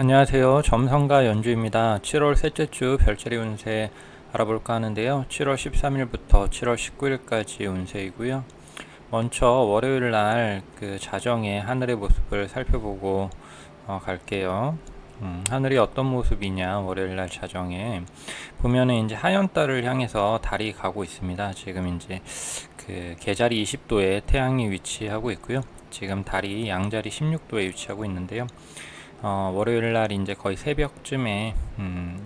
안녕하세요. 점성가 연주입니다. 7월 셋째 주 별자리 운세 알아볼까 하는데요. 7월 13일부터 7월 19일까지 운세이고요. 먼저 월요일 날 그 자정의 하늘의 모습을 살펴보고 갈게요. 하늘이 어떤 모습이냐, 월요일 날 자정에 보면은 이제 하얀 달을 향해서 달이 가고 있습니다. 지금 이제 그 계자리 20도에 태양이 위치하고 있고요. 지금 달이 양자리 16도에 위치하고 있는데요. 월요일 날 이제 거의 새벽쯤에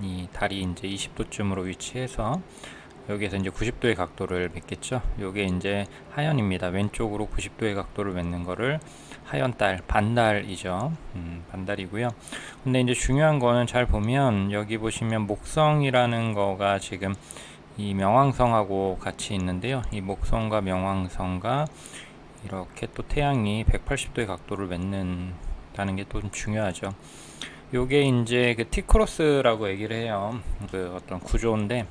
이 달이 이제 20도쯤으로 위치해서 여기에서 이제 90도의 각도를 맺겠죠. 요게 이제 하연입니다. 왼쪽으로 90도의 각도를 맺는 거를 하연달, 반달이죠. 반달이고요. 근데 이제 중요한 거는 잘 보면 여기 보시면 목성이라는 거가 지금 이 명왕성하고 같이 있는데요. 이 목성과 명왕성과 이렇게 또 태양이 180도의 각도를 맺는 다는 게 또 중요하죠. 요게 이제 그 T크로스라고 얘기를 해요. 그 어떤 구조인데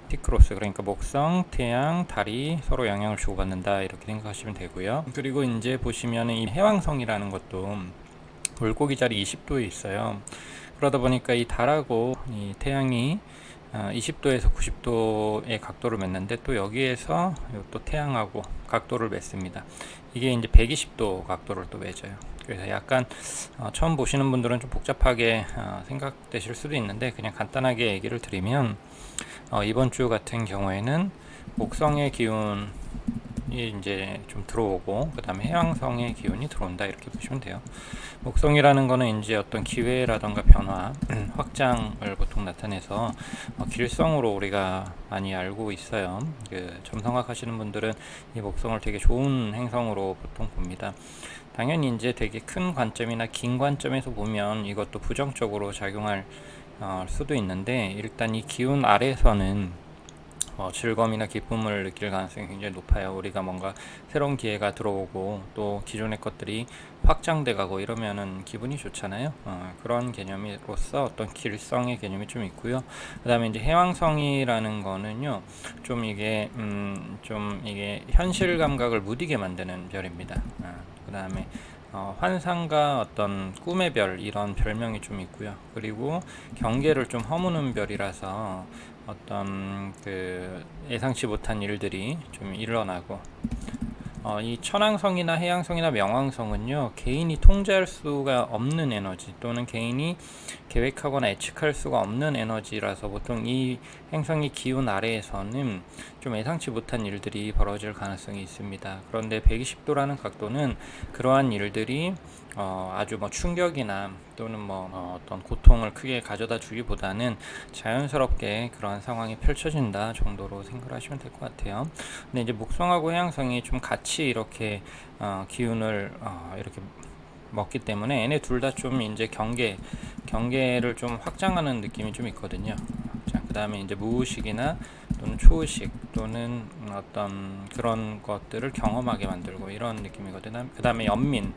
T크로스, 그러니까 목성, 태양, 달이 서로 영향을 주고받는다 이렇게 생각하시면 되고요. 그리고 이제 보시면은 이 해왕성이라는 것도 물고기 자리 20도에 있어요. 그러다 보니까 이 달하고 이 태양이 20도에서 90도의 각도를 맺는데 또 여기에서 또 태양하고 각도를 맺습니다. 이게 이제 120도 각도를 또 맺어요. 그래서 약간 처음 보시는 분들은 좀 복잡하게 생각되실 수도 있는데 그냥 간단하게 얘기를 드리면 이번 주 같은 경우에는 목성의 기운이 이제 좀 들어오고 그 다음에 해왕성의 기운이 들어온다 이렇게 보시면 돼요. 목성이라는 거는 이제 어떤 기회라던가 변화, 확장을 보통 나타내서 길성으로 우리가 많이 알고 있어요. 그 점성학 하시는 분들은 이 목성을 되게 좋은 행성으로 보통 봅니다. 당연히 이제 되게 큰 관점이나 긴 관점에서 보면 이것도 부정적으로 작용할 수도 있는데 일단 이 기운 아래에서는 즐거움이나 기쁨을 느낄 가능성이 굉장히 높아요. 우리가 뭔가 새로운 기회가 들어오고 또 기존의 것들이 확장돼 가고 이러면은 기분이 좋잖아요. 그런 개념으로서 어떤 길성의 개념이 좀 있고요. 그 다음에 이제 해왕성이라는 거는요, 좀 이게 현실 감각을 무디게 만드는 별입니다. 그 다음에 환상과 어떤 꿈의 별 이런 별명이 좀 있고요. 그리고 경계를 좀 허무는 별이라서 어떤 그 예상치 못한 일들이 좀 일어나고 이 천왕성이나 해양성이나 명왕성은요, 개인이 통제할 수가 없는 에너지 또는 개인이 계획하거나 예측할 수가 없는 에너지라서 보통 이 행성의 기운 아래에서는 좀 예상치 못한 일들이 벌어질 가능성이 있습니다. 그런데 120도라는 각도는 그러한 일들이 아주 뭐 충격이나 또는 어떤 고통을 크게 가져다 주기보다는 자연스럽게 그러한 상황이 펼쳐진다 정도로 생각하시면 될 것 같아요. 근데 이제 목성하고 해양성이 좀 같이 이렇게 기운을 이렇게 먹기 때문에 얘네 둘 다 좀 이제 경계를 좀 확장하는 느낌이 좀 있거든요. 자, 그 다음에 이제 무의식이나 또는 초의식 또는 어떤 그런 것들을 경험하게 만들고 이런 느낌이거든요. 그 다음에 연민,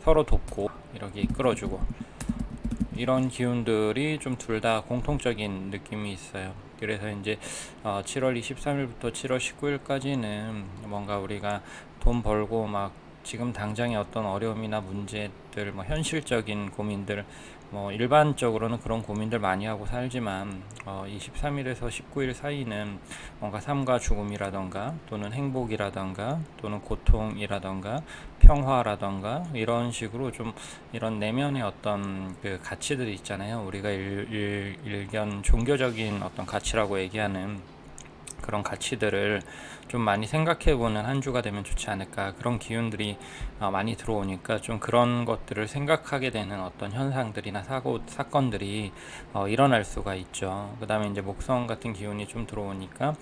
서로 돕고 이렇게 이끌어주고 이런 기운들이 좀 둘 다 공통적인 느낌이 있어요. 그래서 이제 7월 23일부터 7월 19일까지는 뭔가 우리가 돈 벌고 막 지금 당장의 어떤 어려움이나 문제들, 뭐 현실적인 고민들, 뭐 일반적으로는 그런 고민들 많이 하고 살지만 23일에서 19일 사이는 뭔가 삶과 죽음이라던가 또는 행복이라던가 또는 고통이라던가 평화라던가 이런 식으로 좀 이런 내면의 어떤 그 가치들이 있잖아요. 우리가 일견 종교적인 어떤 가치라고 얘기하는 그런 가치들을 좀 많이 생각해보는 한 주가 되면 좋지 않을까. 그런 기운들이 많이 들어오니까 좀 그런 것들을 생각하게 되는 어떤 현상들이나 사건들이 일어날 수가 있죠. 그 다음에 이제 목성 같은 기운이 좀 들어오니까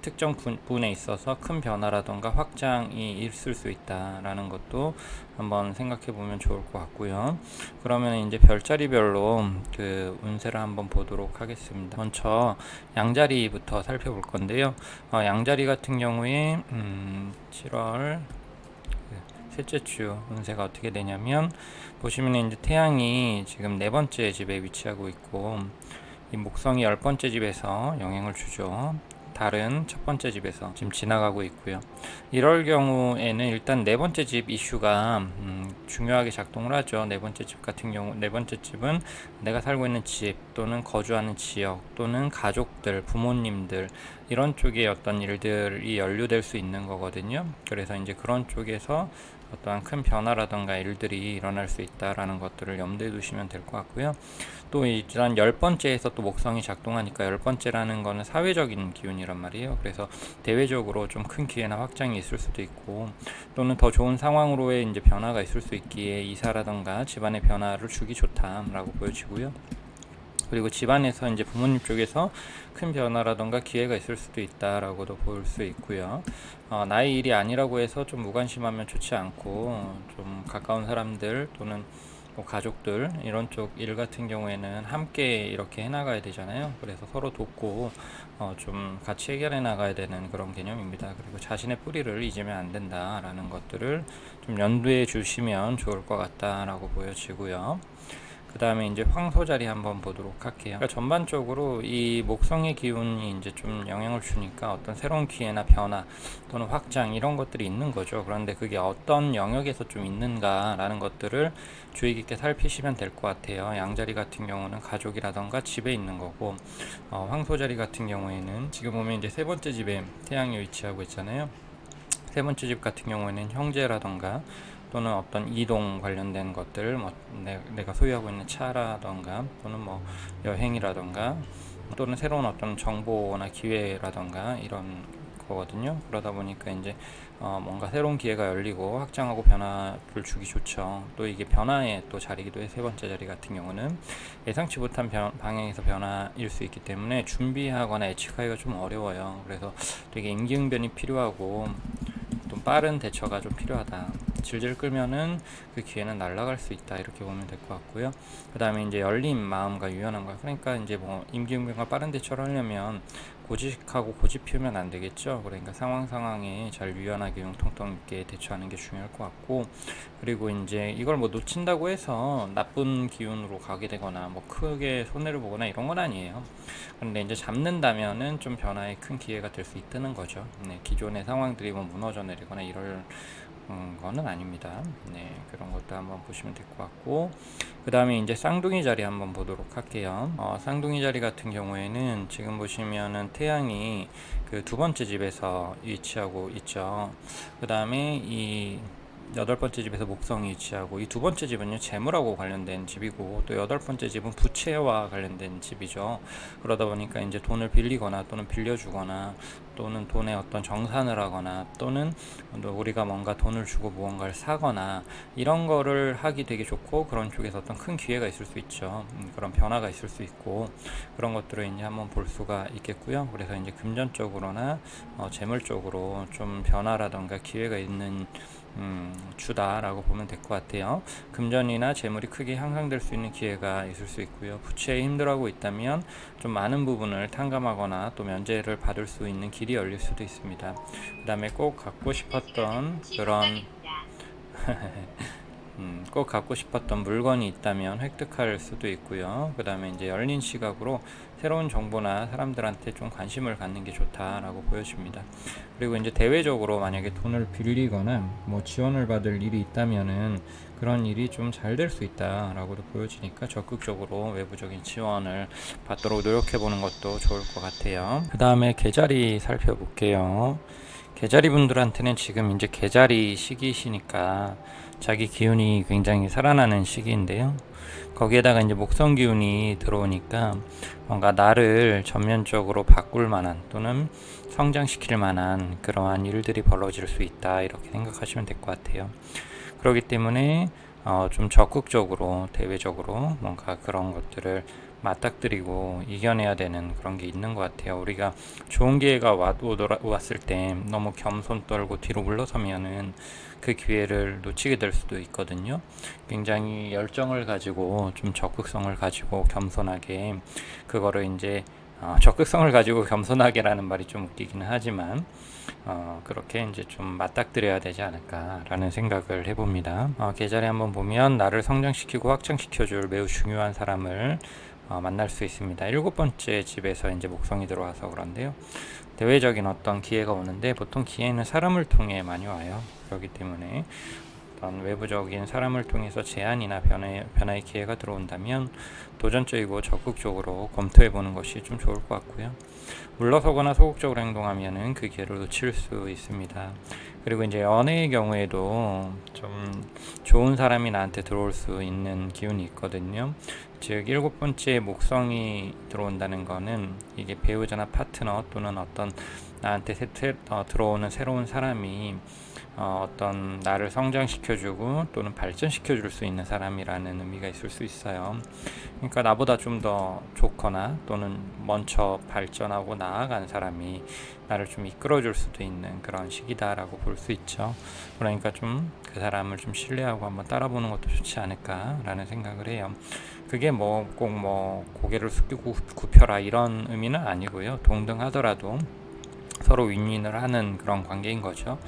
특정 분에 있어서 큰 변화라던가 확장이 있을 수 있다라는 것도 한번 생각해 보면 좋을 것 같고요. 그러면 이제 별자리별로 그 운세를 한번 보도록 하겠습니다. 먼저 양자리부터 살펴볼 건데요. 양자리 같은 경우에 7월 셋째 주 운세가 어떻게 되냐면 보시면 이제 태양이 지금 네 번째 집에 위치하고 있고 이 목성이 10번째 집에서 영향을 주죠. 다른 첫 번째 집에서 지금 지나가고 있고요. 이럴 경우에는 일단 네 번째 집 이슈가 중요하게 작동을 하죠. 네 번째 집 같은 경우, 네 번째 집은 내가 살고 있는 집 또는 거주하는 지역 또는 가족들, 부모님들 이런 쪽에 어떤 일들이 연루될 수 있는 거거든요. 그래서 이제 그런 쪽에서 어떠한 큰 변화라던가 일들이 일어날 수 있다라는 것들을 염두에 두시면 될 것 같고요. 또 이런 열 번째에서 또 목성이 작동하니까 열 번째라는 거는 사회적인 기운이란 말이에요. 그래서 대외적으로 좀 큰 기회나 확장이 있을 수도 있고 또는 더 좋은 상황으로의 이제 변화가 있을 수 있기에 이사라던가 집안의 변화를 주기 좋다라고 보여지고요. 그리고 집안에서 이제 부모님 쪽에서 큰 변화라던가 기회가 있을 수도 있다라고도 볼 수 있고요. 나의 일이 아니라고 해서 좀 무관심하면 좋지 않고 좀 가까운 사람들 또는 뭐 가족들 이런 쪽 일 같은 경우에는 함께 이렇게 해나가야 되잖아요. 그래서 서로 돕고 좀 같이 해결해 나가야 되는 그런 개념입니다. 그리고 자신의 뿌리를 잊으면 안 된다라는 것들을 좀 연두해 주시면 좋을 것 같다라고 보여지고요. 그 다음에 이제 황소 자리 한번 보도록 할게요. 그러니까 전반적으로 이 목성의 기운이 이제 좀 영향을 주니까 어떤 새로운 기회나 변화 또는 확장 이런 것들이 있는 거죠. 그런데 그게 어떤 영역에서 좀 있는가라는 것들을 주의 깊게 살피시면 될 것 같아요. 양자리 같은 경우는 가족이라던가 집에 있는 거고, 황소 자리 같은 경우에는 지금 보면 이제 세 번째 집에 태양이 위치하고 있잖아요. 세 번째 집 같은 경우에는 형제라던가 또는 어떤 이동 관련된 것들, 뭐 내가 소유하고 있는 차라던가 또는 뭐 여행이라던가 또는 새로운 어떤 정보나 기회라던가 이런 거거든요. 그러다 보니까 이제 뭔가 새로운 기회가 열리고 확장하고 변화를 주기 좋죠. 또 이게 변화의 또 자리기도 해. 세 번째 자리 같은 경우는 예상치 못한 방향에서 변화일 수 있기 때문에 준비하거나 예측하기가 좀 어려워요. 그래서 되게 임기응변이 필요하고 좀 빠른 대처가 좀 필요하다. 질질 끌면은 그 기회는 날아갈 수 있다. 이렇게 보면 될 것 같고요. 그 다음에 이제 열린 마음과 유연한 거. 그러니까 이제 뭐 임기응변과 빠른 대처를 하려면 고집하고 고집 피우면 안 되겠죠. 그러니까 상황에 잘 유연하게 융통성 있게 대처하는 게 중요할 것 같고, 그리고 이제 이걸 뭐 놓친다고 해서 나쁜 기운으로 가게 되거나 뭐 크게 손해를 보거나 이런 건 아니에요. 그런데 이제 잡는다면은 좀 변화에 큰 기회가 될 수 있다는 거죠. 네, 기존의 상황들이 뭐 무너져 내리거나 이럴 거는 아닙니다. 네, 그런 것도 한번 보시면 될 것 같고, 그 다음에 이제 쌍둥이 자리 한번 보도록 할게요. 쌍둥이 자리 같은 경우에는 지금 보시면은 태양이 그 두 번째 집에서 위치하고 있죠. 그 다음에 이 여덟 번째 집에서 목성이 위치하고, 이 두 번째 집은요 재물하고 관련된 집이고, 또 여덟 번째 집은 부채와 관련된 집이죠. 그러다 보니까 이제 돈을 빌리거나 또는 빌려주거나 또는 돈에 어떤 정산을 하거나 또는 우리가 뭔가 돈을 주고 무언가를 사거나 이런 거를 하기 되게 좋고, 그런 쪽에서 어떤 큰 기회가 있을 수 있죠. 그런 변화가 있을 수 있고, 그런 것들을 이제 한번 볼 수가 있겠고요. 그래서 이제 금전적으로나 재물 쪽으로 좀 변화라던가 기회가 있는 주다라고 보면 될 것 같아요. 금전이나 재물이 크게 향상될 수 있는 기회가 있을 수 있고요. 부채에 힘들어하고 있다면 좀 많은 부분을 탕감하거나 또 면제를 받을 수 있는 길이 열릴 수도 있습니다. 그 다음에 꼭 갖고 싶었던 그런 꼭 갖고 싶었던 물건이 있다면 획득할 수도 있고요. 그 다음에 이제 열린 시각으로 새로운 정보나 사람들한테 좀 관심을 갖는 게 좋다라고 보여집니다. 그리고 이제 대외적으로 만약에 돈을 빌리거나 뭐 지원을 받을 일이 있다면은 그런 일이 좀 잘 될 수 있다라고도 보여지니까 적극적으로 외부적인 지원을 받도록 노력해 보는 것도 좋을 것 같아요. 그 다음에 계자리 살펴볼게요. 계자리 분들한테는 지금 이제 계자리 시기시니까 자기 기운이 굉장히 살아나는 시기인데요. 거기에다가 이제 목성 기운이 들어오니까 뭔가 나를 전면적으로 바꿀 만한 또는 성장시킬 만한 그러한 일들이 벌어질 수 있다, 이렇게 생각하시면 될 것 같아요. 그렇기 때문에 좀 적극적으로 대외적으로 뭔가 그런 것들을 맞닥뜨리고 이겨내야 되는 그런 게 있는 것 같아요. 우리가 좋은 기회가 왔을 때 너무 겸손 떨고 뒤로 물러서면은 그 기회를 놓치게 될 수도 있거든요. 굉장히 열정을 가지고 좀 적극성을 가지고 겸손하게 그거를 이제 적극성을 가지고 겸손하게라는 말이 좀 웃기기는 하지만 그렇게 이제 좀 맞닥뜨려야 되지 않을까라는 생각을 해봅니다. 계절에 한번 보면 나를 성장시키고 확장시켜줄 매우 중요한 사람을 만날 수 있습니다. 일곱 번째 집에서 이제 목성이 들어와서 그런데요. 대외적인 어떤 기회가 오는데 보통 기회는 사람을 통해 많이 와요. 그렇기 때문에 어떤 외부적인 사람을 통해서 제안이나 변화의 기회가 들어온다면 도전적이고 적극적으로 검토해 보는 것이 좀 좋을 것 같고요. 물러서거나 소극적으로 행동하면은 그 기회를 놓칠 수 있습니다. 그리고 이제 연애의 경우에도 좀 좋은 사람이 나한테 들어올 수 있는 기운이 있거든요. 즉 일곱 번째 목성이 들어온다는 거는 이게 배우자나 파트너 또는 어떤 나한테 들어오는 새로운 사람이 어떤 나를 성장시켜주고 또는 발전시켜줄 수 있는 사람이라는 의미가 있을 수 있어요. 그러니까 나보다 좀 더 좋거나 또는 먼저 발전하고 나아간 사람이 나를 좀 이끌어줄 수도 있는 그런 시기다라고 볼 수 있죠. 그러니까 좀 그 사람을 좀 신뢰하고 한번 따라보는 것도 좋지 않을까라는 생각을 해요. 그게 뭐 꼭 뭐 고개를 숙이고 굽혀라 이런 의미는 아니고요. 동등하더라도 서로 윈윈을 하는 그런 관계인 거죠.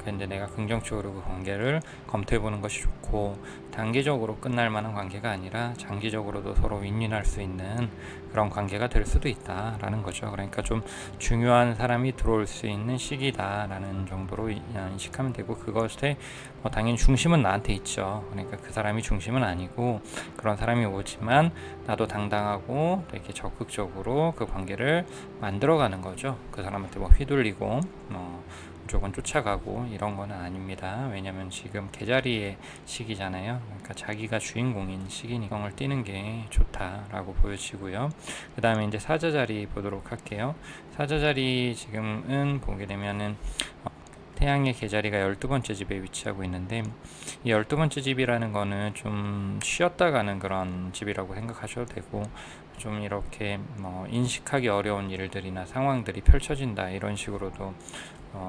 근데 내가 긍정적으로 그 관계를 검토해보는 것이 좋고, 단기적으로 끝날 만한 관계가 아니라 장기적으로도 서로 윈윈할 수 있는 그런 관계가 될 수도 있다라는 거죠. 그러니까 좀 중요한 사람이 들어올 수 있는 시기다라는 정도로 인식하면 되고, 그것에 뭐 당연히 중심은 나한테 있죠. 그러니까 그 사람이 중심은 아니고 그런 사람이 오지만 나도 당당하고 되게 적극적으로 그 관계를 만들어가는 거죠. 그 사람한테 뭐 휘둘리고 무조건 쫓아가고 이런 거는 아닙니다. 왜냐면 지금 개자리의 시기잖아요. 그러니까 자기가 주인공인 시기니까 을 띄는 게 좋다라고 보여지고요. 그 다음에 이제 사자자리 보도록 할게요. 사자자리 지금은 보게 되면은 태양의 계자리가 12번째 집에 위치하고 있는데, 이 12번째 집이라는 거는 좀 쉬었다 가는 그런 집이라고 생각하셔도 되고, 좀 이렇게 인식하기 어려운 일들이나 상황들이 펼쳐진다 이런 식으로도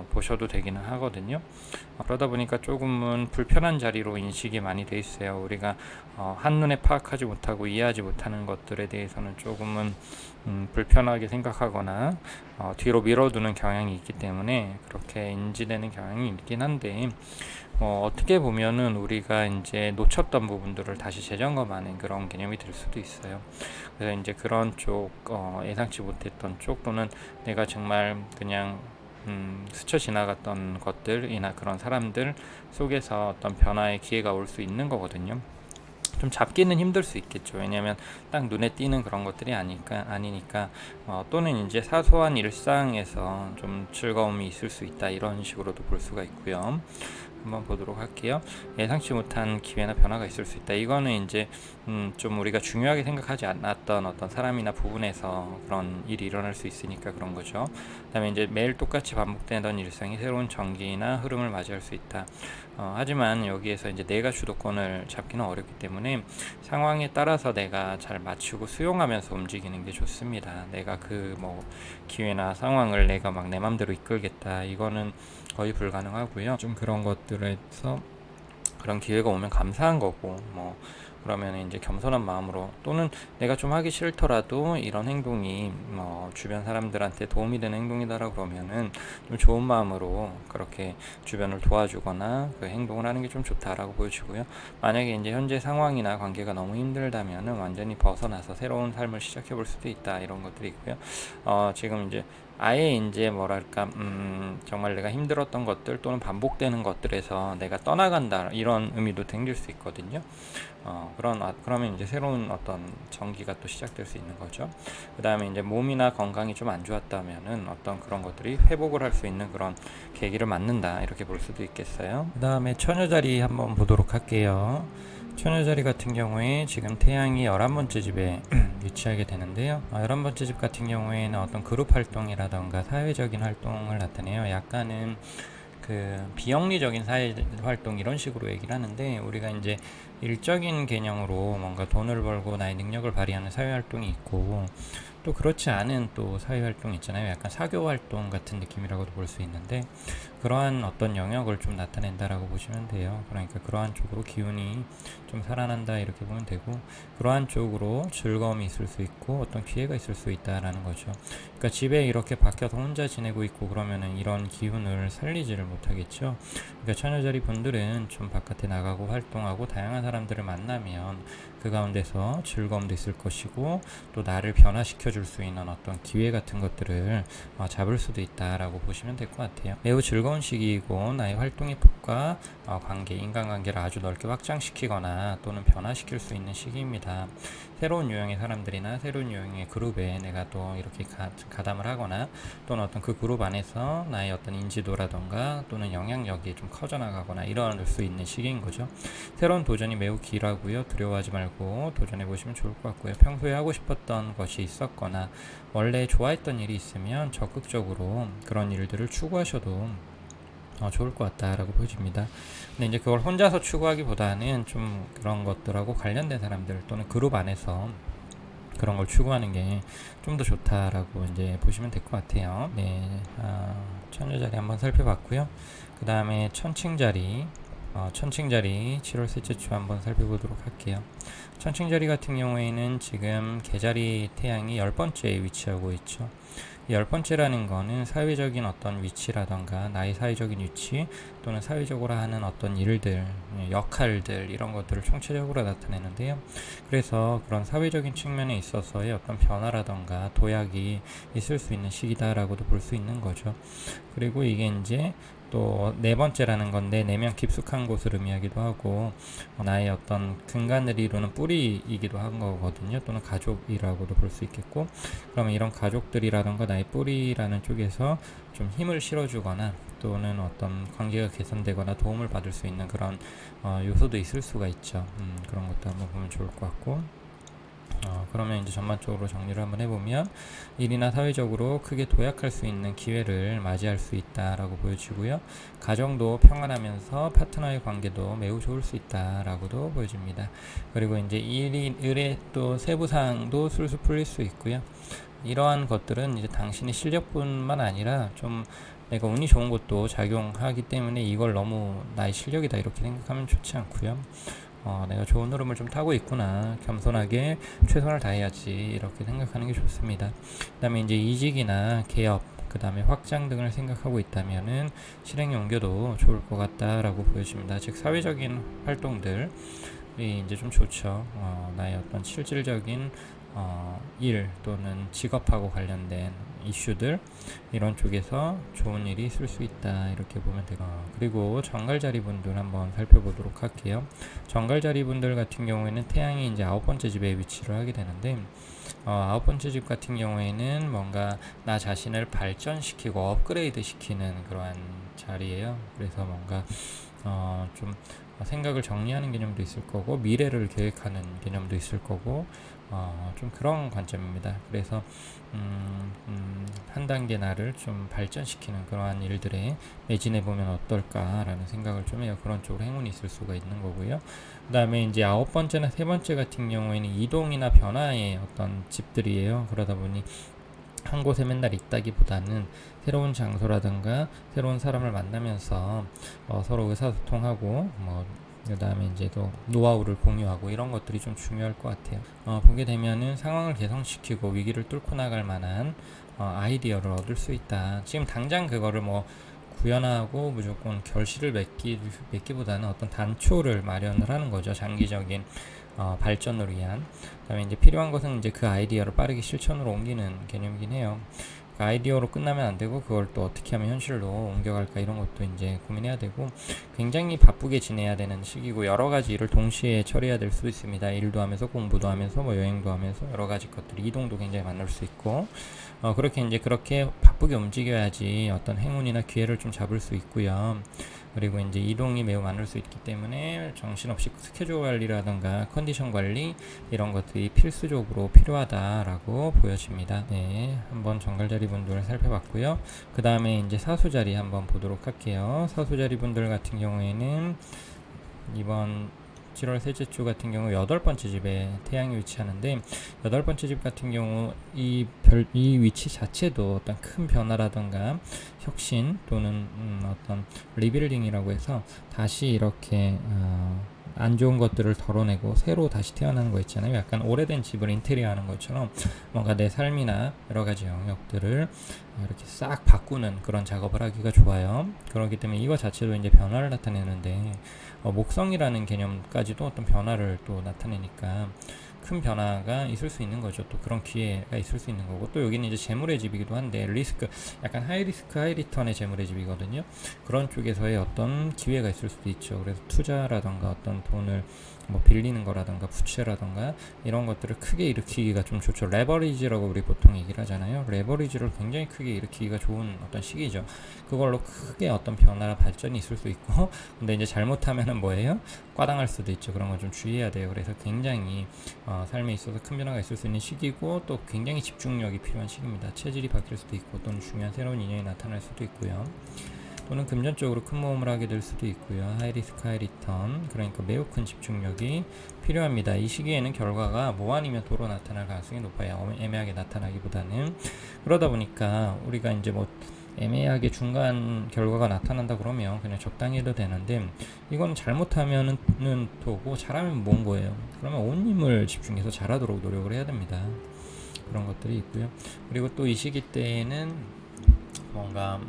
보셔도 되기는 하거든요. 그러다 보니까 조금은 불편한 자리로 인식이 많이 돼 있어요. 우리가 한눈에 파악하지 못하고 이해하지 못하는 것들에 대해서는 조금은 불편하게 생각하거나 뒤로 밀어두는 경향이 있기 때문에 그렇게 인지되는 경향이 있긴 한데, 어떻게 보면은 우리가 이제 놓쳤던 부분들을 다시 재점검하는 그런 개념이 될 수도 있어요. 그래서 이제 그런 쪽, 예상치 못했던 쪽 또는 내가 정말 그냥 스쳐 지나갔던 것들이나 그런 사람들 속에서 어떤 변화의 기회가 올 수 있는 거거든요. 좀 잡기는 힘들 수 있겠죠. 왜냐하면 딱 눈에 띄는 그런 것들이 아니니까 또는 이제 사소한 일상에서 좀 즐거움이 있을 수 있다 이런 식으로도 볼 수가 있고요. 한번 보도록 할게요. 예상치 못한 기회나 변화가 있을 수 있다. 이거는 이제 좀 우리가 중요하게 생각하지 않았던 어떤 사람이나 부분에서 그런 일이 일어날 수 있으니까 그런 거죠. 그다음에 이제 매일 똑같이 반복되던 일상이 새로운 전기나 흐름을 맞이할 수 있다. 하지만 여기에서 이제 내가 주도권을 잡기는 어렵기 때문에 상황에 따라서 내가 잘 맞추고 수용하면서 움직이는 게 좋습니다. 내가 그 기회나 상황을 내가 막 내 맘대로 이끌겠다 이거는 거의 불가능하고요. 좀 그런 것들에서 그런 기회가 오면 감사한 거고, 그러면 이제 겸손한 마음으로, 또는 내가 좀 하기 싫더라도 이런 행동이 주변 사람들한테 도움이 되는 행동이다라고 그러면은 좀 좋은 마음으로 그렇게 주변을 도와주거나 그 행동을 하는 게 좀 좋다라고 보여지고요. 만약에 이제 현재 상황이나 관계가 너무 힘들다면은 완전히 벗어나서 새로운 삶을 시작해 볼 수도 있다 이런 것들이 있고요. 지금 이제 아예 이제 뭐랄까 정말 내가 힘들었던 것들 또는 반복되는 것들에서 내가 떠나간다 이런 의미도 생길 수 있거든요. 그러면 이제 새로운 어떤 전기가 또 시작될 수 있는 거죠. 그 다음에 이제 몸이나 건강이 좀 안 좋았다면은 어떤 그런 것들이 회복을 할 수 있는 그런 계기를 맞는다 이렇게 볼 수도 있겠어요. 그 다음에 처녀자리 한번 보도록 할게요. 처녀자리 같은 경우에 지금 태양이 11번째 집에 위치하게 되는데요. 11번째 집 같은 경우에는 어떤 그룹 활동이라던가 사회적인 활동을 나타내요. 약간은 그 비영리적인 사회 활동 이런 식으로 얘기를 하는데, 우리가 이제 일적인 개념으로 뭔가 돈을 벌고 나의 능력을 발휘하는 사회 활동이 있고, 또 그렇지 않은 또 사회 활동 있잖아요. 약간 사교 활동 같은 느낌이라고도 볼 수 있는데, 그러한 어떤 영역을 좀 나타낸다라고 보시면 돼요. 그러니까 그러한 쪽으로 기운이 좀 살아난다 이렇게 보면 되고, 그러한 쪽으로 즐거움이 있을 수 있고 어떤 기회가 있을 수 있다라는 거죠. 그러니까 집에 이렇게 밖에서 혼자 지내고 있고 그러면은 이런 기운을 살리지를 못하겠죠. 그러니까 처녀자리 분들은 좀 바깥에 나가고 활동하고 다양한 사람들을 만나면 그 가운데서 즐거움도 있을 것이고 또 나를 변화시켜 보여줄 수 있는 어떤 기회 같은 것들을 잡을 수도 있다라고 보시면 될 것 같아요. 매우 즐거운 시기이고 나의 활동의 폭과 관계, 인간관계를 아주 넓게 확장시키거나 또는 변화시킬 수 있는 시기입니다. 새로운 유형의 사람들이나 새로운 유형의 그룹에 내가 또 이렇게 가담을 하거나 또는 어떤 그 그룹 안에서 나의 어떤 인지도라던가 또는 영향력이 좀 커져나가거나 이럴 수 있는 시기인 거죠. 새로운 도전이 매우 길하고요. 두려워하지 말고 도전해 보시면 좋을 것 같고요. 평소에 하고 싶었던 것이 있었거나 원래 좋아했던 일이 있으면 적극적으로 그런 일들을 추구하셔도 좋을 것 같다라고 보여집니다. 근데 이제 그걸 혼자서 추구하기보다는 좀 그런 것들하고 관련된 사람들 또는 그룹 안에서 그런 걸 추구하는 게 좀 더 좋다라고 이제 보시면 될 것 같아요. 네, 천여자리 한번 살펴봤고요. 그 다음에 천칭자리, 천칭자리 7월 셋째 주 한번 살펴보도록 할게요. 천칭자리 같은 경우에는 지금 계자리 태양이 10번째에 위치하고 있죠. 10번째라는 거는 사회적인 어떤 위치라던가 나의 사회적인 위치 또는 사회적으로 하는 어떤 일들, 역할들 이런 것들을 총체적으로 나타내는데요. 그래서 그런 사회적인 측면에 있어서의 어떤 변화라던가 도약이 있을 수 있는 시기다라고도 볼 수 있는 거죠. 그리고 이게 이제 또 네 번째라는 건데 내면 깊숙한 곳을 의미하기도 하고 나의 어떤 근간을 이루는 뿌리이기도 한 거거든요. 또는 가족이라고도 볼 수 있겠고, 그러면 이런 가족들이라던가 나의 뿌리라는 쪽에서 좀 힘을 실어주거나 또는 어떤 관계가 개선되거나 도움을 받을 수 있는 그런 요소도 있을 수가 있죠. 그런 것도 한번 보면 좋을 것 같고, 그러면 이제 전반적으로 정리를 한번 해보면 일이나 사회적으로 크게 도약할 수 있는 기회를 맞이할 수 있다라고 보여지고요. 가정도 평안하면서 파트너의 관계도 매우 좋을 수 있다라고도 보여집니다. 그리고 이제 일의 또 세부사항도 술술 풀릴 수 있고요. 이러한 것들은 이제 당신의 실력뿐만 아니라 좀 내가 운이 좋은 것도 작용하기 때문에 이걸 너무 나의 실력이다 이렇게 생각하면 좋지 않고요. 내가 좋은 흐름을 좀 타고 있구나, 겸손하게 최선을 다해야지 이렇게 생각하는 게 좋습니다. 그 다음에 이제 이직이나 개업, 그 다음에 확장 등을 생각하고 있다면은 실행에 옮겨도 좋을 것 같다라고 보여집니다. 즉 사회적인 활동들이 이제 좀 좋죠. 나의 어떤 실질적인 일 또는 직업하고 관련된 이슈들 이런 쪽에서 좋은 일이 있을 수 있다 이렇게 보면 되고, 그리고 정갈자리 분들 한번 살펴보도록 할게요. 정갈자리 분들 같은 경우에는 태양이 이제 9번째 집에 위치를 하게 되는데 9번째 집 같은 경우에는 뭔가 나 자신을 발전시키고 업그레이드 시키는 그러한 자리예요. 그래서 뭔가 좀 생각을 정리하는 개념도 있을 거고 미래를 계획하는 개념도 있을 거고 좀 그런 관점입니다. 그래서 한 단계 나를 좀 발전시키는 그러한 일들에 매진해 보면 어떨까라는 생각을 좀 해요. 그런 쪽으로 행운이 있을 수가 있는 거고요. 그 다음에 이제 9번째나 3번째 같은 경우에는 이동이나 변화의 어떤 집들이에요. 그러다 보니 한 곳에 맨날 있다기보다는 새로운 장소라든가 새로운 사람을 만나면서 서로 의사소통하고 그 다음에 이제 또 노하우를 공유하고 이런 것들이 좀 중요할 것 같아요. 보게 되면은 상황을 개선시키고 위기를 뚫고 나갈 만한 아이디어를 얻을 수 있다. 지금 당장 그거를 구현하고 무조건 결실을 맺기보다는 어떤 단초를 마련을 하는 거죠. 장기적인 발전을 위한. 그다음에 이제 필요한 것은 이제 그 아이디어를 빠르게 실천으로 옮기는 개념이긴 해요. 그 아이디어로 끝나면 안 되고 그걸 또 어떻게 하면 현실로 옮겨갈까 이런 것도 이제 고민해야 되고 굉장히 바쁘게 지내야 되는 시기고 여러 가지 일을 동시에 처리해야 될 수도 있습니다. 일도 하면서 공부도 하면서 여행도 하면서 여러 가지 것들이 이동도 굉장히 많을 수 있고 그렇게 바쁘게 움직여야지 어떤 행운이나 기회를 좀 잡을 수 있고요. 그리고 이제 이동이 매우 많을 수 있기 때문에 정신없이 스케줄 관리라던가 컨디션 관리 이런 것들이 필수적으로 필요하다라고 보여집니다. 네, 한번 정갈자리 분들을 살펴봤고요. 그 다음에 이제 사수자리 한번 보도록 할게요. 사수자리 분들 같은 경우에는 이번 7월 셋째 주 같은 경우 8번째 집에 태양이 위치하는데 8번째 집 같은 경우 이 위치 자체도 어떤 큰 변화라던가 혁신 또는 어떤 리빌딩이라고 해서 다시 이렇게 안 좋은 것들을 덜어내고 새로 다시 태어나는 거 있잖아요. 약간 오래된 집을 인테리어 하는 것처럼 뭔가 내 삶이나 여러 가지 영역들을 이렇게 싹 바꾸는 그런 작업을 하기가 좋아요. 그렇기 때문에 이거 자체도 이제 변화를 나타내는데 목성이라는 개념까지도 어떤 변화를 또 나타내니까 큰 변화가 있을 수 있는 거죠. 또 그런 기회가 있을 수 있는 거고, 또 여기는 이제 재물의 집이기도 한데 리스크, 약간 하이 리스크 하이 리턴의 재물의 집이거든요. 그런 쪽에서의 어떤 기회가 있을 수도 있죠. 그래서 투자라던가 어떤 돈을 뭐 빌리는 거라던가 부채라던가 이런 것들을 크게 일으키기가 좀 좋죠. 레버리지라고 우리 보통 얘기를 하잖아요. 레버리지를 굉장히 크게 일으키기가 좋은 어떤 시기죠. 그걸로 크게 어떤 변화나 발전이 있을 수 있고, 근데 이제 잘못하면은 뭐예요? 과당할 수도 있죠. 그런 건 좀 주의해야 돼요. 그래서 굉장히 삶에 있어서 큰 변화가 있을 수 있는 시기고, 또 굉장히 집중력이 필요한 시기입니다. 체질이 바뀔 수도 있고, 또는 중요한 새로운 인연이 나타날 수도 있고요. 또는 금전적으로 큰 모험을 하게 될 수도 있고요. 하이 리스크 하이 리턴, 그러니까 매우 큰 집중력이 필요합니다. 이 시기에는 결과가 뭐 아니면 도로 나타날 가능성이 높아요. 애매하게 나타나기보다는. 그러다 보니까 우리가 이제 뭐 애매하게 중간 결과가 나타난다 그러면 그냥 적당히 해도 되는데, 이건 잘못하면은 도고 잘하면 뭔 거예요. 그러면 온 힘을 집중해서 잘하도록 노력을 해야 됩니다. 그런 것들이 있고요. 그리고 또 이 시기 때에는 뭔가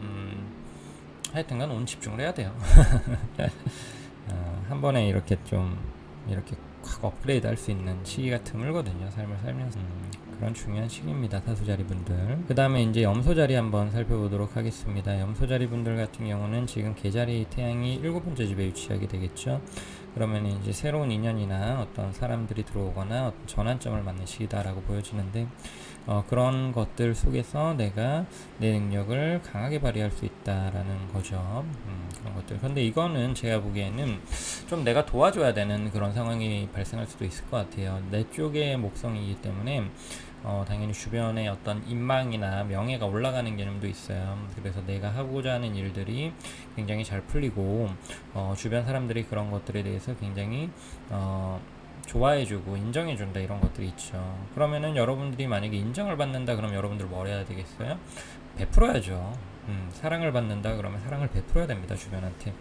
하여튼간 온 집중을 해야 돼요. 한 번에 이렇게 좀 이렇게 확 업그레이드 할 수 있는 시기가 드물거든요. 삶을 살면서. 그런 중요한 시기입니다. 사수자리 분들. 그 다음에 이제 염소자리 한번 살펴보도록 하겠습니다. 염소자리 분들 같은 경우는 지금 계자리 태양이 7번째 집에 위치하게 되겠죠. 그러면 이제 새로운 인연이나 어떤 사람들이 들어오거나 어떤 전환점을 맞는 시기다라고 보여지는데, 그런 것들 속에서 내가 내 능력을 강하게 발휘할 수 있다라는 거죠. 그런 것들. 근데 이거는 제가 보기에는 좀 내가 도와줘야 되는 그런 상황이 발생할 수도 있을 것 같아요. 내 쪽의 목성이기 때문에 당연히 주변에 어떤 인망이나 명예가 올라가는 개념도 있어요. 그래서 내가 하고자 하는 일들이 굉장히 잘 풀리고, 주변 사람들이 그런 것들에 대해서 굉장히 좋아해주고 인정해준다, 이런 것들이 있죠. 그러면은 여러분들이 만약에 인정을 받는다 그러면 여러분들 뭐 해야 되겠어요? 베풀어야죠. 사랑을 받는다 그러면 사랑을 베풀어야 됩니다, 주변한테.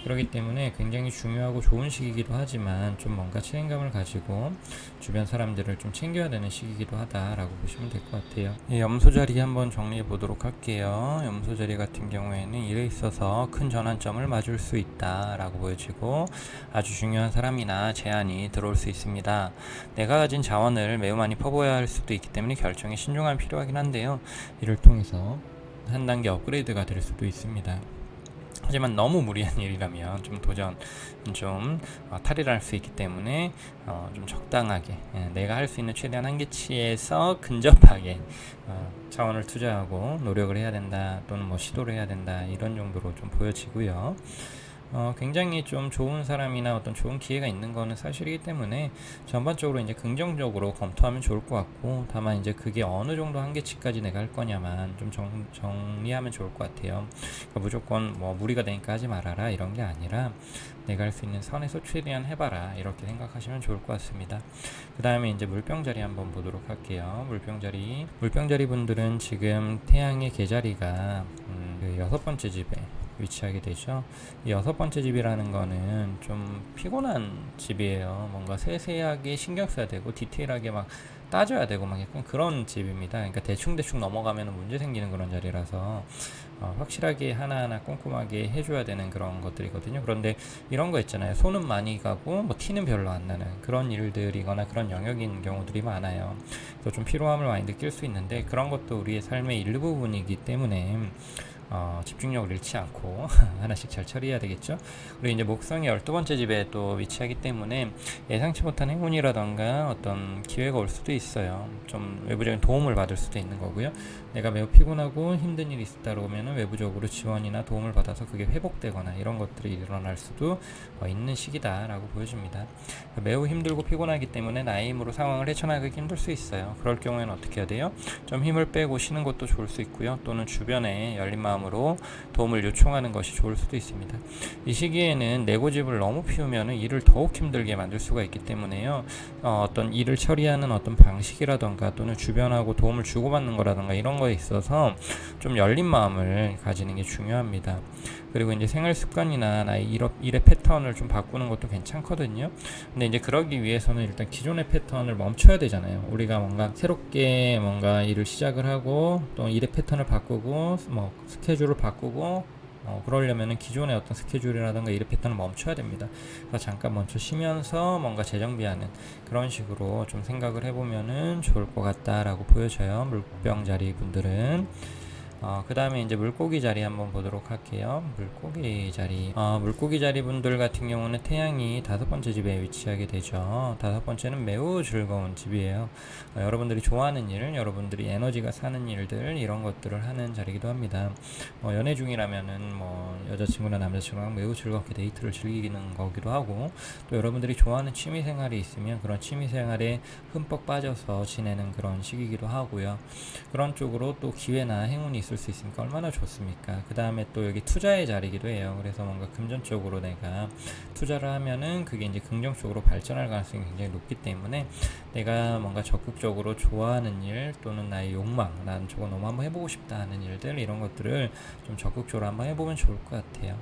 그렇기 때문에 굉장히 중요하고 좋은 시기이기도 하지만 좀 뭔가 책임감을 가지고 주변 사람들을 좀 챙겨야 되는 시기이기도 하다라고 보시면 될 것 같아요. 염소자리 한번 정리해 보도록 할게요. 염소자리 같은 경우에는 일에 있어서 큰 전환점을 맞을 수 있다라고 보여지고, 아주 중요한 사람이나 제안이 들어올 수 있습니다. 내가 가진 자원을 매우 많이 퍼부어야 할 수도 있기 때문에 결정에 신중함이 필요하긴 한데요. 이를 통해서 한 단계 업그레이드가 될 수도 있습니다. 하지만 너무 무리한 일이라면 좀 도전 좀 탈의를 할 수 있기 때문에 좀 적당하게, 내가 할 수 있는 최대한 한계치에서 근접하게 자원을 투자하고 노력을 해야 된다, 또는 뭐 시도를 해야 된다, 이런 정도로 좀 보여지고요. 굉장히 좀 좋은 사람이나 어떤 좋은 기회가 있는 거는 사실이기 때문에 전반적으로 이제 긍정적으로 검토하면 좋을 것 같고, 다만 이제 그게 어느 정도 한계치까지 내가 할 거냐만 좀 정리하면 좋을 것 같아요. 그러니까 무조건 뭐 무리가 되니까 하지 말아라 이런 게 아니라 내가 할 수 있는 선에서 최대한 해봐라, 이렇게 생각하시면 좋을 것 같습니다. 그 다음에 이제 물병자리 한번 보도록 할게요. 물병자리 분들은 지금 태양의 계자리가 그 6번째 집에 위치하게 되죠. 이 6번째 집이라는 거는 좀 피곤한 집이에요. 뭔가 세세하게 신경 써야 되고 디테일하게 막 따져야 되고 막 약간 그런 집입니다. 그러니까 대충 넘어가면 문제 생기는 그런 자리라서 확실하게 하나하나 꼼꼼하게 해줘야 되는 그런 것들이거든요. 그런데 이런 거 있잖아요. 손은 많이 가고 뭐 티는 별로 안 나는 그런 일들이거나 그런 영역인 경우들이 많아요. 그래서 좀 피로함을 많이 느낄 수 있는데, 그런 것도 우리의 삶의 일부분이기 때문에 집중력을 잃지 않고 하나씩 잘 처리해야 되겠죠. 그리고 이제 목성이 12번째 집에 또 위치하기 때문에 예상치 못한 행운이라던가 어떤 기회가 올 수도 있어요. 좀 외부적인 도움을 받을 수도 있는 거고요. 내가 매우 피곤하고 힘든 일이 있다 그러면 외부적으로 지원이나 도움을 받아서 그게 회복되거나 이런 것들이 일어날 수도 있는 시기다라고 보여집니다. 매우 힘들고 피곤하기 때문에 나의 힘으로 상황을 헤쳐나가기 힘들 수 있어요. 그럴 경우에는 어떻게 해야 돼요? 좀 힘을 빼고 쉬는 것도 좋을 수 있고요. 또는 주변에 열린 마음으로 도움을 요청하는 것이 좋을 수도 있습니다. 이 시기에는 내 고집을 너무 피우면 일을 더욱 힘들게 만들 수가 있기 때문에요. 어떤 일을 처리하는 어떤 방식이라던가 또는 주변하고 도움을 주고받는 거라던가 이런 거에 있어서 좀 열린 마음을 가지는 게 중요합니다. 그리고 이제 생활 습관이나 나의 일의 패턴을 좀 바꾸는 것도 괜찮거든요. 근데 이제 그러기 위해서는 일단 기존의 패턴을 멈춰야 되잖아요. 우리가 뭔가 새롭게 뭔가 일을 시작을 하고 또 일의 패턴을 바꾸고 뭐 스케줄을 바꾸고 그러려면은 기존의 어떤 스케줄이라든가 일의 패턴을 멈춰야 됩니다. 그래서 잠깐 멈춰 쉬면서 뭔가 재정비하는 그런 식으로 좀 생각을 해보면은 좋을 것 같다라고 보여져요. 물병 자리 분들은. 그 다음에 이제 물고기 자리 한번 보도록 할게요. 물고기 자리 분들 같은 경우는 태양이 5번째 집에 위치하게 되죠. 5번째는 매우 즐거운 집이에요. 여러분들이 좋아하는 일, 여러분들이 에너지가 사는 일들, 이런 것들을 하는 자리이기도 합니다. 연애 중이라면은 여자친구나 남자친구랑 매우 즐겁게 데이트를 즐기는 거기도 하고, 또 여러분들이 좋아하는 취미 생활이 있으면 그런 취미 생활에 흠뻑 빠져서 지내는 그런 시기이기도 하고요. 그런 쪽으로 또 기회나 행운이 있을 수 있으니까 얼마나 좋습니까? 그 다음에 또 여기 투자의 자리이기도 해요. 그래서 뭔가 금전적으로 내가 투자를 하면은 그게 이제 긍정적으로 발전할 가능성이 굉장히 높기 때문에 내가 뭔가 적극적으로 좋아하는 일 또는 나의 욕망, 난 저거 너무 한번 해보고 싶다 하는 일들, 이런 것들을 좀 적극적으로 한번 해보면 좋을 것 같아요.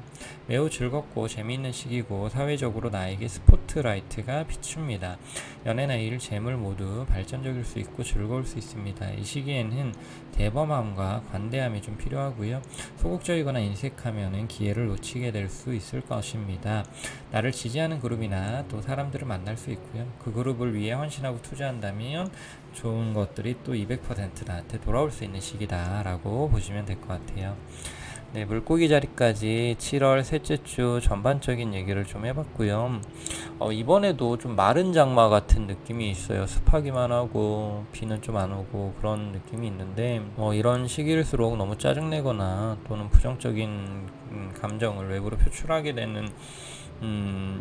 매우 즐겁고 재미있는 시기고 사회적으로 나에게 스포트라이트가 비춥니다. 연애나 일, 재물 모두 발전적일 수 있고 즐거울 수 있습니다. 이 시기에는 대범함과 관대함이 좀 필요하고요. 소극적이거나 인색하면 기회를 놓치게 될 수 있을 것입니다. 나를 지지하는 그룹이나 또 사람들을 만날 수 있고요. 그 그룹을 위해 헌신하고 투자한다면 좋은 것들이 또 200% 나한테 돌아올 수 있는 시기다라고 보시면 될 것 같아요. 네, 물고기 자리까지 7월 셋째 주 전반적인 얘기를 좀 해봤고요. 이번에도 좀 마른 장마 같은 느낌이 있어요. 습하기만 하고 비는 좀 안 오고 그런 느낌이 있는데, 이런 시기일수록 너무 짜증내거나 또는 부정적인 감정을 외부로 표출하게 되는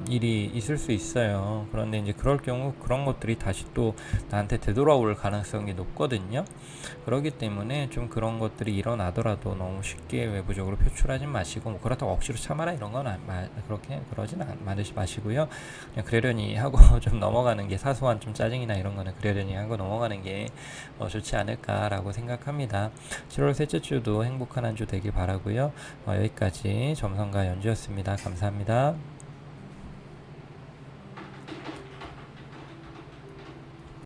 일이 있을 수 있어요. 그런데 이제 그럴 경우 그런 것들이 다시 또 나한테 되돌아올 가능성이 높거든요. 그렇기 때문에 좀 그런 것들이 일어나더라도 너무 쉽게 외부적으로 표출하지 마시고, 그렇다고 억지로 참아라 이런 건 그렇게 그러진 마시고요. 그냥 그러려니 하고 좀 넘어가는 게, 사소한 좀 짜증이나 이런 거는 그러려니 하고 넘어가는 게 좋지 않을까라고 생각합니다. 7월 셋째 주도 행복한 한 주 되길 바라고요. 여기까지 점성가 연주였습니다. 감사합니다.